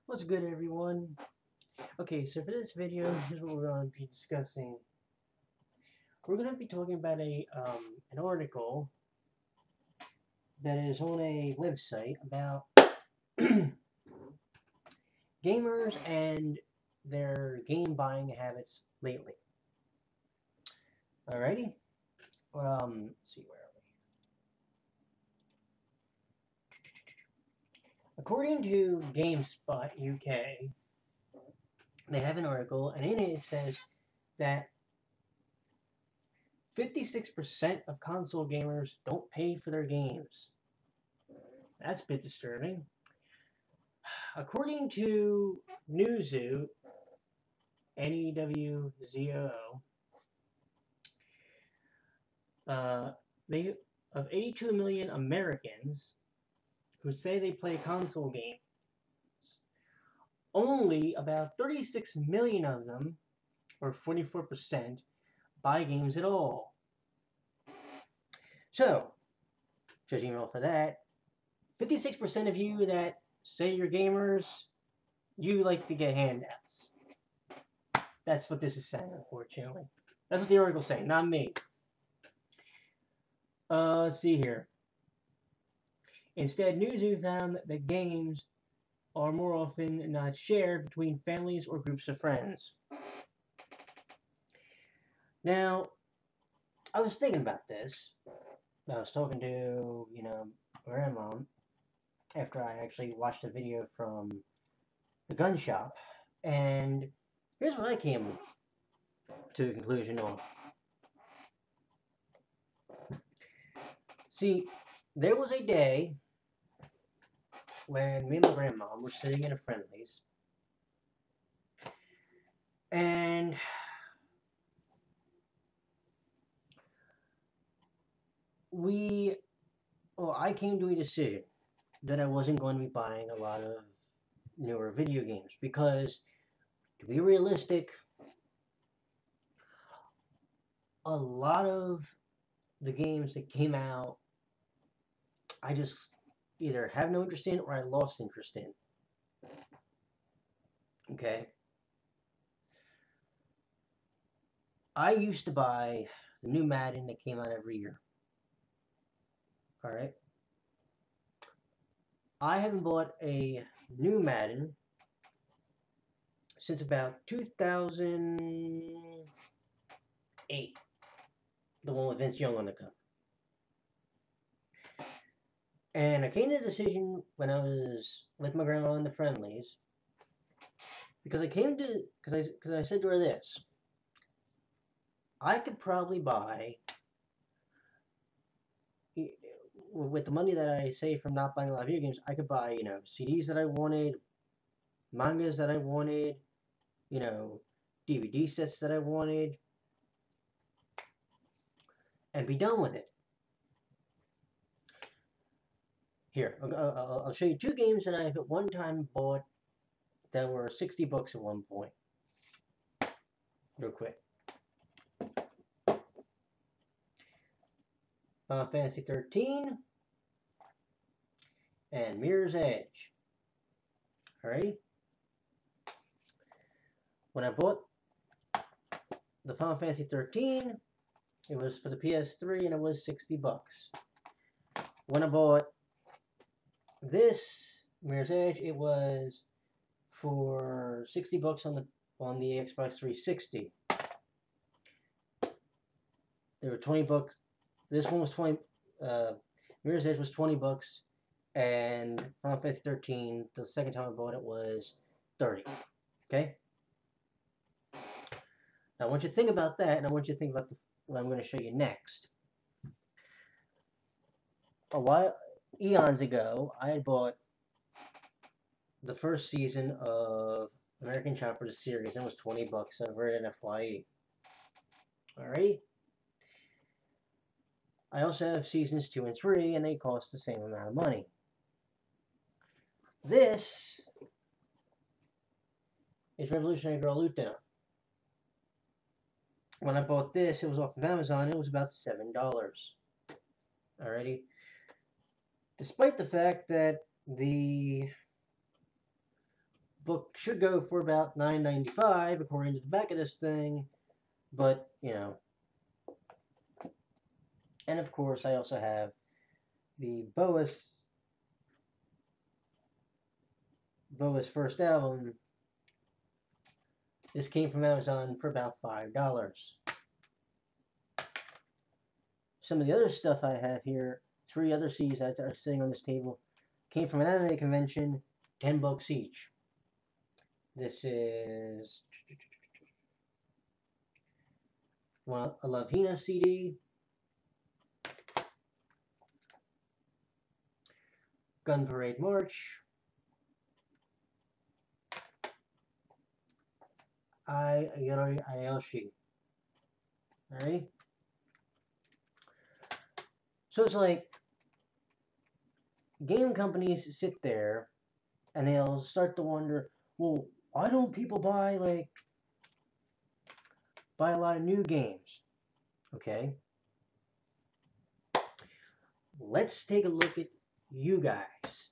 What's good, everyone? Okay, so for this video, here's what we're going to be discussing. We're going to be talking about an article that is on a website about gamers and their game buying habits lately. Alrighty. Let's see, where are we? According to GameSpot UK, they have an article, and in it says that 56% of console gamers don't pay for their games. That's a bit disturbing. According to Newzoo, N-E-W-Z-O-O, they of 82 million Americans who say they play console games, only about 36 million of them, or 44%, buy games at all. So, judging off of that, 56% of you that say you're gamers, you like to get handouts. That's what this is saying, unfortunately. That's what the article's saying, not me. Let's see here. Instead, Newzoo found that games are more often not shared between families or groups of friends. Now, I was thinking about this. I was talking to, grandma after I actually watched a video from the gun shop. And here's what I came to the conclusion of. See, there was a day when me and my grandma were sitting in a Friendlies, and I came to a decision that I wasn't going to be buying a lot of newer video games because, to be realistic, a lot of the games that came out, I just either have no interest in or I lost interest in. Okay? I used to buy the new Madden that came out every year. Alright? I haven't bought a new Madden since about 2008. The one with Vince Young on the cover. And I came to the decision when I was with my grandma in the Friendlies, because I said to her this: I could probably buy, with the money that I save from not buying a lot of video games, I could buy, CDs that I wanted, mangas that I wanted, DVD sets that I wanted, and be done with it. Here, I'll show you two games that I've at one time bought that were $60 at one point. Real quick. Final Fantasy 13 and Mirror's Edge. Alright? When I bought the Final Fantasy 13, it was for the PS3 and it was $60. When I bought this Mirror's Edge, it was for $60 on the Xbox 360. They were $20. This one was 20. Mirror's Edge was $20, and Final Fantasy 13, the second time I bought it, was $30. Okay. Now I want you to think about that, and I want you to think about what I'm going to show you next. Eons ago, I had bought the first season of American Chopper, the series, and it was $20 over at FYE. Alright? I also have seasons 2 and 3, and they cost the same amount of money. This is Revolutionary Girl Utena. When I bought this, it was off of Amazon, it was about $7. Alrighty? Despite the fact that the book should go for about $9.95 according to the back of this thing, but you know. And of course, I also have the Boas first album. This came from Amazon for about $5. Some of the other stuff I have here, 3 other CDs that are sitting on this table, came from an anime convention, $10 each. This is a Love Hina CD, Gun Parade March, Yori Aoshi. Alright? So it's like game companies sit there and they'll start to wonder, well, why don't people buy a lot of new games? Okay? Let's take a look at you guys.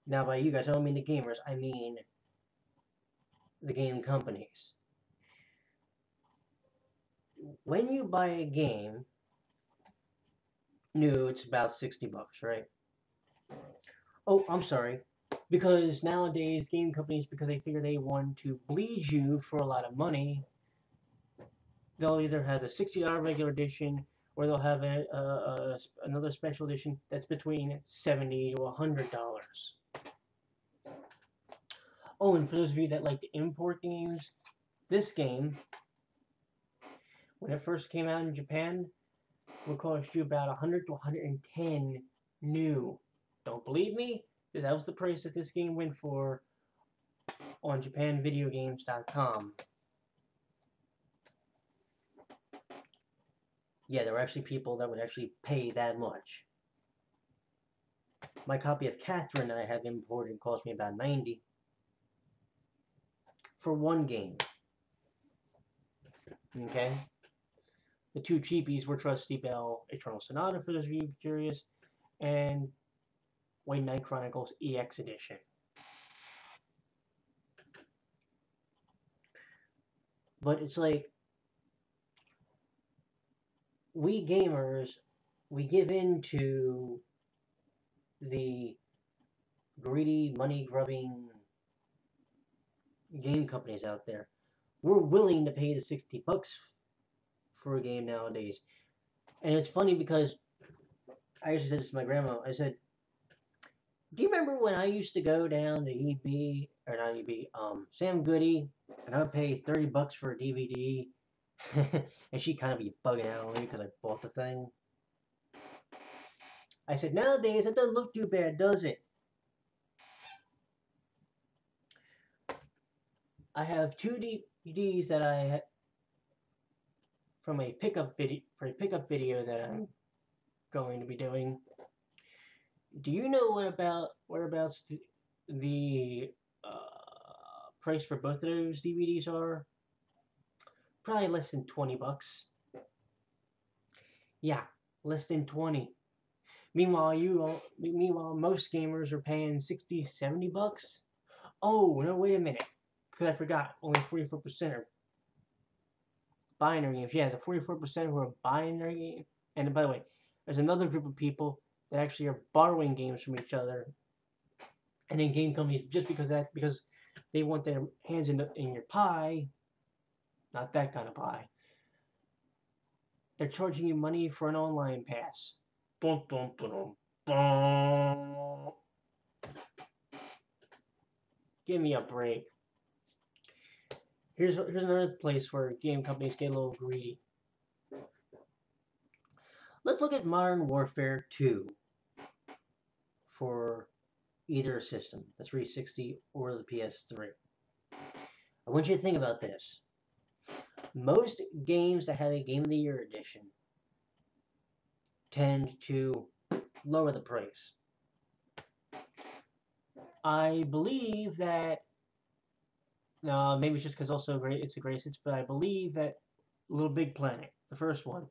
Now by you guys, I don't mean the gamers, I mean the game companies. When you buy a game new, it's about $60, right? Oh, I'm sorry. Because nowadays, game companies, because they figure they want to bleed you for a lot of money, they'll either have a $60 regular edition, or they'll have another special edition that's between $70 to $100. Oh, and for those of you that like to import games, this game, when it first came out in Japan, will cost you about $100 to $110 new. Don't believe me? Because that was the price that this game went for on JapanVideoGames.com. Yeah, there were actually people that would actually pay that much. My copy of Catherine I have imported cost me about $90 for one game. Okay? The 2 cheapies were Trusty Bell Eternal Sonata, for those of you curious, and White Knight Chronicles EX Edition. But it's like, we gamers, we give in to the greedy, money-grubbing game companies out there. We're willing to pay the $60 for a game nowadays. And it's funny because I actually said this to my grandma. I said, do you remember when I used to go down to EB, or not EB, Sam Goody, and I would pay $30 for a DVD, and she'd kind of be bugging out on me because I bought the thing? I said, nowadays, it doesn't look too bad, does it? I have 2 DVDs that I had from a pickup video that I'm going to be doing. Do you know whereabouts the price for both of those DVDs are? Probably less than $20. Yeah, less than 20. Meanwhile, most gamers are paying $60, $70. Oh no, wait a minute, because I forgot. Only 44% are buying their games. Yeah, the 44% who are buying their game. And by the way, there's another group of people that actually are borrowing games from each other, and then game companies, just because they want their hands in your pie, not that kind of pie, they're charging you money for an online pass. Dun, dun, dun, dun, dun. Give me a break. Here's another place where game companies get a little greedy. Let's look at Modern Warfare 2 for either system, the 360 or the PS3. I want you to think about this. Most games that have a Game of the Year edition tend to lower the price. I believe that, maybe it's just because also it's the greatest hits, but I believe that Little Big Planet, the first one,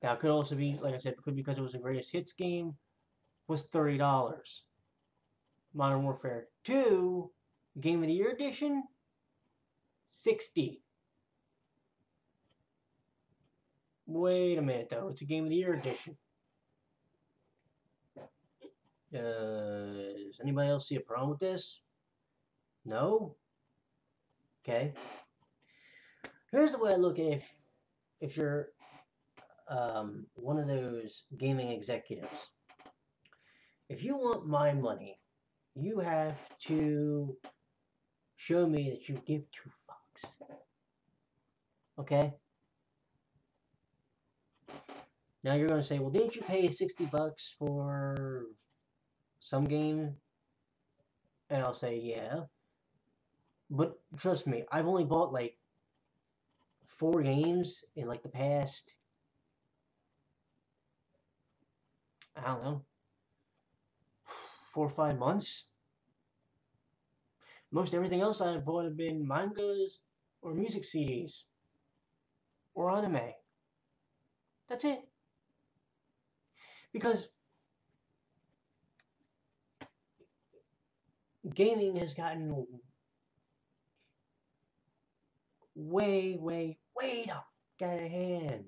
now it could also be, like I said, it could be because it was a greatest hits game, was $30. Modern Warfare 2 Game of the Year Edition, $60. Wait a minute though, it's a Game of the Year Edition. Does anybody else see a problem with this? No? Okay. Here's the way I look at it if you're one of those gaming executives. If you want my money, you have to show me that you give $2. Okay? Now you're going to say, well, didn't you pay $60 for some game? And I'll say, yeah. But trust me, I've only bought like 4 games in like the past, I don't know, 4 or 5 months. Most everything else I've bought have been mangas or music CDs or anime. That's it. Because gaming has gotten way out of hand.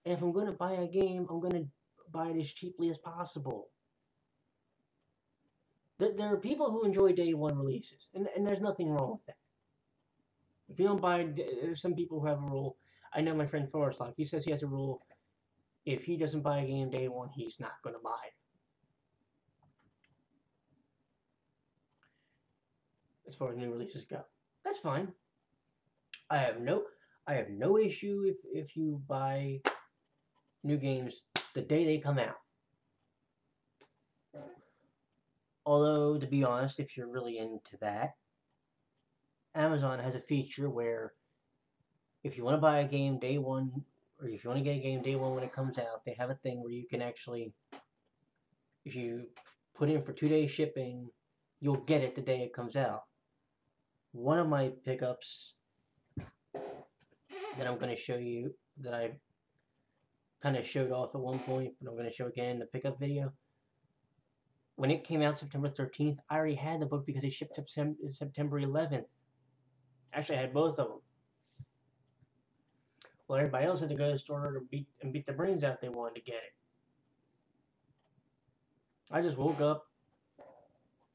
And if I'm going to buy a game, I'm going to buy it as cheaply as possible. There are people who enjoy day one releases, and there's nothing wrong with that. If you don't buy, there's some people who have a rule. I know my friend Forrest Lock, he says he has a rule. If he doesn't buy a game day one, he's not going to buy it. As far as new releases go, that's fine. I have no issue if you buy new games the day they come out. Although, to be honest, if you're really into that, Amazon has a feature where if you want to buy a game day one, or if you want to get a game day one when it comes out, they have a thing where you can actually, if you put in for 2-day shipping, you'll get it the day it comes out. One of my pickups that I'm going to show you, that I kind of showed off at one point, but I'm going to show again in the pickup video. When it came out September 13th, I already had the book because it shipped September 11th. Actually, I had both of them. Well, everybody else had to go to the store to beat the brains out they wanted to get it. I just woke up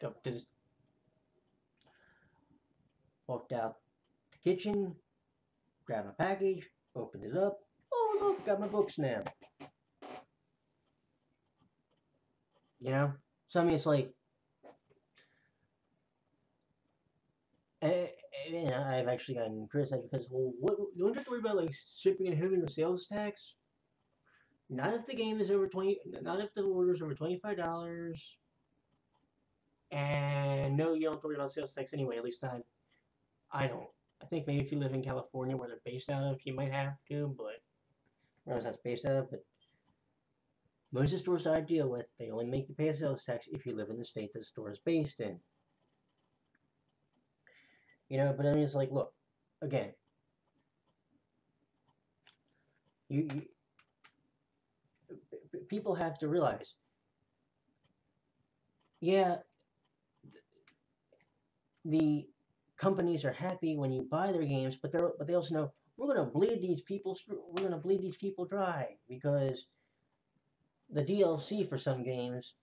to this, walked out the kitchen, grabbed my package, opened it up. Oh, look, got my books now. You know? So, I mean, it's like, I've actually gotten criticized because, well, what, you don't have to worry about, like, shipping and handling or sales tax. Not if the game is over not if the order's over $25. And no, you don't have to worry about sales tax anyway, at least I don't. I think maybe if you live in California where they're based out of, you might have to, but where that's based out of, but most of the stores I deal with, they only make you pay a sales tax if you live in the state that the store is based in. You know, but I mean, it's like, look, again, people have to realize, yeah, the companies are happy when you buy their games, but they also know we're going to bleed these people dry, because the DLC for some games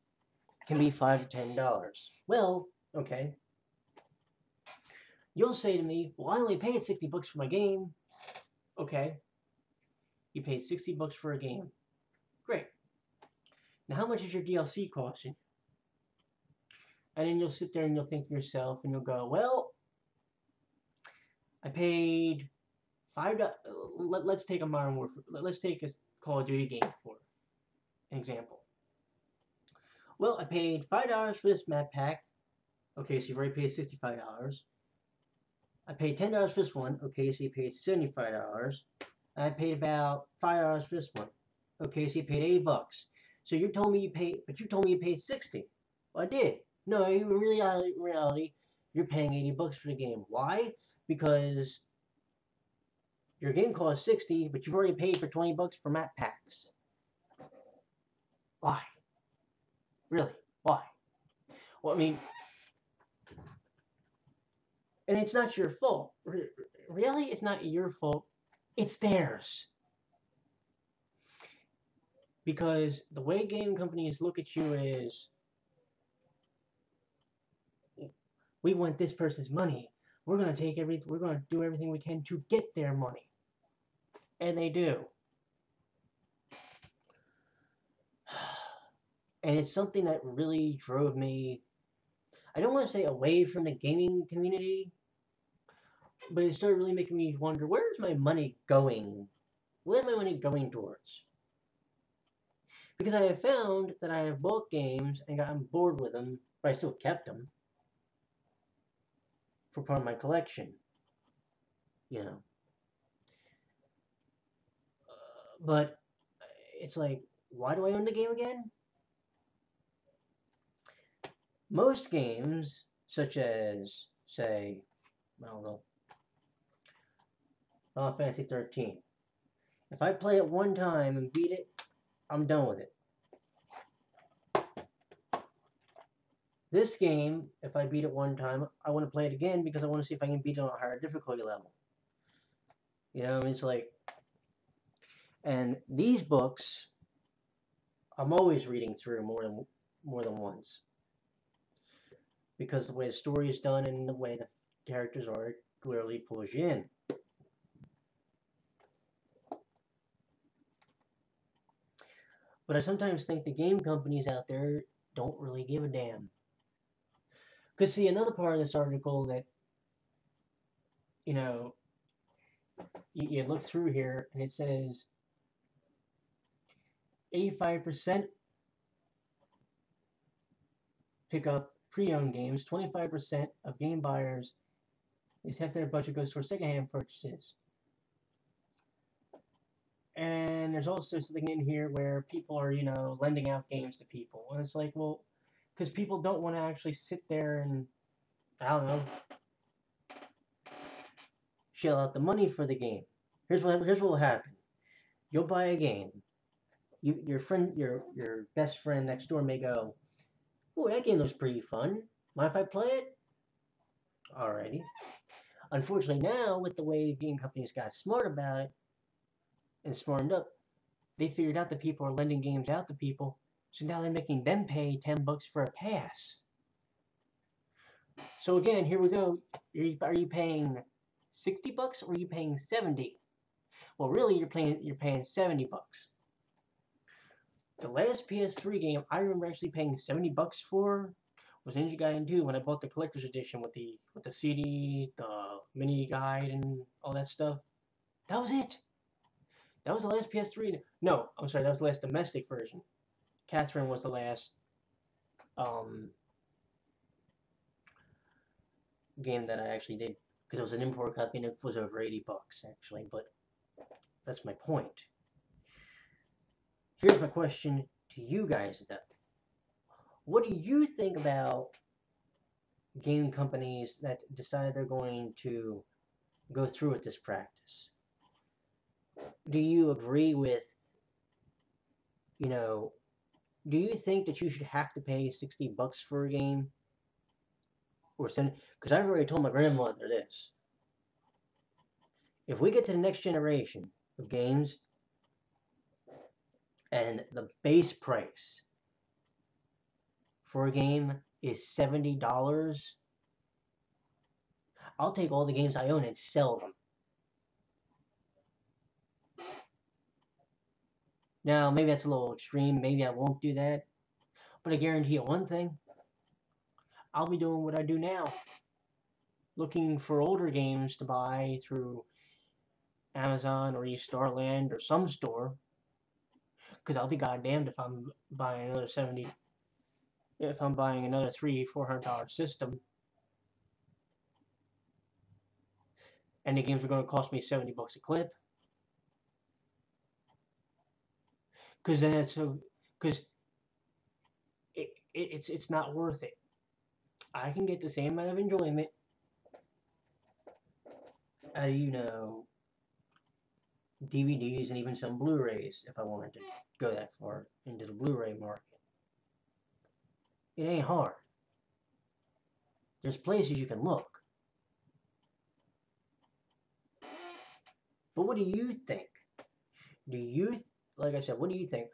can be $5 to $10. Well, okay. You'll say to me, well, I only paid $60 for my game. Okay. You paid $60 for a game. Great. Now, how much is your DLC costing? And then you'll sit there and you'll think to yourself, and you'll go, well, I paid $5. Let's take a Modern Warfare. Let's take a Call of Duty game for an example. Well, I paid $5 for this map pack. Okay, so you've already paid $65. I paid $10 for this one. Okay, so you paid $75. I paid about $5 for this one. Okay, so you paid $80. So you told me you paid, but you told me you paid $60. Well, I did. No, in reality, you're paying $80 for the game. Why? Because your game costs $60, but you've already paid for $20 for map packs. Why? Really? Why? Well, I mean, And it's not your fault. Really, it's not your fault. It's theirs. Because the way game companies look at you is, we want this person's money. We're gonna do everything we can to get their money. And they do. And it's something that really drove me, I don't want to say away from the gaming community, but it started really making me wonder, where's my money going? Where's my money going towards? Because I have found that I have bought games and gotten bored with them, but I still kept them for part of my collection. You know. But it's like, why do I own the game again? Most games, such as, say, I don't know, Final Fantasy 13. If I play it one time and beat it, I'm done with it. This game, if I beat it one time, I want to play it again because I want to see if I can beat it on a higher difficulty level. You know, it's like, and these books, I'm always reading through more than once, because the way the story is done and the way the characters are, it clearly pulls you in. But I sometimes think the game companies out there don't really give a damn. Because, see, another part of this article that, you know, you look through here and it says 85% pick up pre-owned games, 25% of game buyers, is half their budget goes towards secondhand purchases. And there's also something in here where people are, you know, lending out games to people. And it's like, well, because people don't want to actually sit there and, I don't know, shell out the money for the game. Here's what will happen. You'll buy a game. Your best friend next door may go, "Oh, that game looks pretty fun. Mind if I play it?" Alrighty. Unfortunately, now with the way game companies got smart about it and smartened up, they figured out that people are lending games out to people, so now they're making them pay $10 for a pass. So again, here we go. Are you paying $60 or are you paying $70? Well, really, you're paying $70. The last PS3 game I remember actually paying $70 for was Ninja Gaiden 2 when I bought the collector's edition with the CD, the mini guide, and all that stuff. That was it. That was the last PS3. No, I'm sorry, that was the last domestic version. Catherine was the last game that I actually did, because it was an import copy and it was over $80 actually. But that's my point. Here's my question to you guys though. What do you think about game companies that decide they're going to go through with this practice? Do you agree with, you know, do you think that you should have to pay $60 for a game? Or send, because I've already told my grandmother this. If we get to the next generation of games and the base price for a game is $70, I'll take all the games I own and sell them. Now, maybe that's a little extreme. Maybe I won't do that. But I guarantee you one thing. I'll be doing what I do now. Looking for older games to buy through Amazon or eStarland or some store. Because I'll be goddamned if I'm buying another $70. If I'm buying another $300-400 system. And the games are going to cost me $70 a clip. Because then it's not worth it. I can get the same amount of enjoyment out of, you know, DVDs and even some Blu-rays if I wanted to go that far into the Blu-ray market. It ain't hard. There's places you can look. But what do you think? Do you, like I said, what do you think?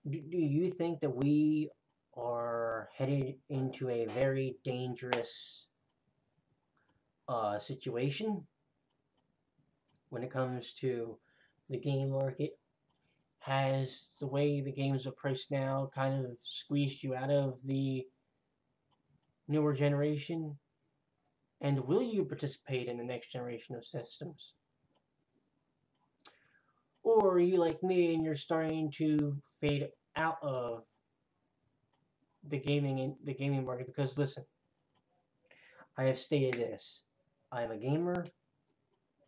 Do you think that we are headed into a very dangerous situation when it comes to the game market? Has the way the games are priced now kind of squeezed you out of the newer generation? And will you participate in the next generation of systems? Or are you like me and you're starting to fade out of the gaming market? Because listen, I have stated this. I'm a gamer,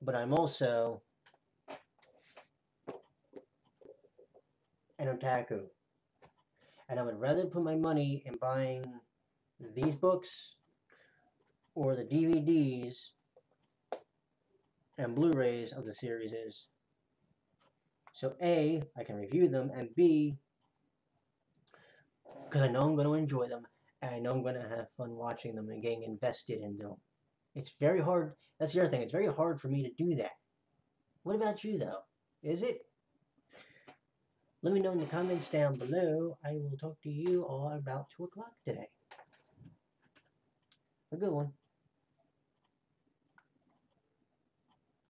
but I'm also an otaku. And I would rather put my money in buying these books or the DVDs and Blu-rays of the series. So A, I can review them, and B, because I know I'm going to enjoy them, and I know I'm going to have fun watching them and getting invested in them. It's very hard. That's the other thing. It's very hard for me to do that. What about you, though? Is it? Let me know in the comments down below. I will talk to you all about 2 o'clock today. A good one.